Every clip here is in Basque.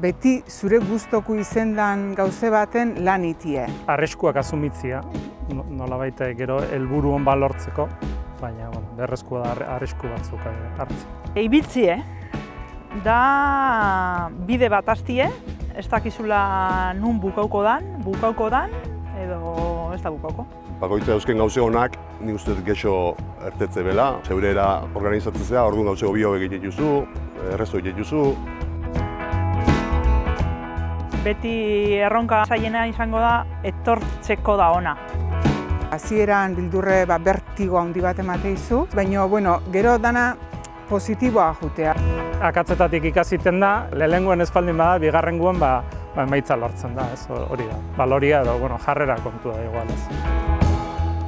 beti zure gustoko izendan gauze baten lan itie. Arriskuak asumitzia, nolabait gero helburu on bat lortzeko, baina beharrezkoa da arrisku batzuk hartzea. Ibiltzie, da bide bat hastie, ez dakizula nun bukauko dan, edo ez da bukauko. Bakoitza eusken gauze honak, nik uste dut gexo ertetze bela, zeurera organizatzea, orduan gauze hobio egiten duzu, errezo egiten duzu. Beti erronka zailena izango da, etortzeko da ona. Hasieran bildurre bertigo handi bat emate izu, baina gero dana positiboa jutea. Akatzetatik ikasiten da, lehengoen ez baldin bada, bigarrengoen emaitza lortzen da, ez hori da. Baloria edo jarrera kontua da igual ez.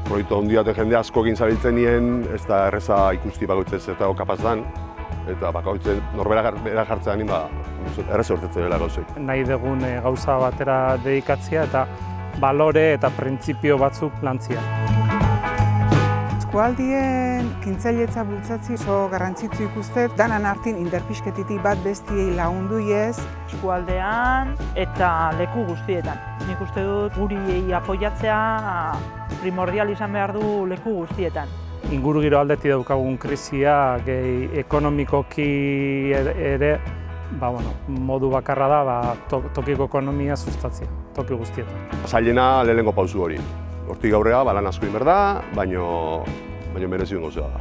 Proiektu handiate jende asko egin zabiltzen nien, ez da erreza ikusti bakoitzez eta kapaz dan, eta bakoitzen norbera jartzea nien erreza urtetze dela gauzek. Nahi dugun gauza batera dedikatzea eta balore eta printzipio batzuk lantzia. Eskualdien kintzailetza bultzatzi oso garrantzitsu ikuste, danan artin interpisketitik bat bestiei lagundu ez. Eskualdean eta leku guztietan. Nik uste dut guri apoiatzea primordial izan behar du leku guztietan. Ingurugiro aldetik daukagun krisia, gehi ekonomikoki ere, modu bakarra da tokiko ekonomia sustatzea, toki guztietan. Zailena lehenengo pausu hori. Hortik aurrera lan asko inber da, baina merezi duen gauzea da.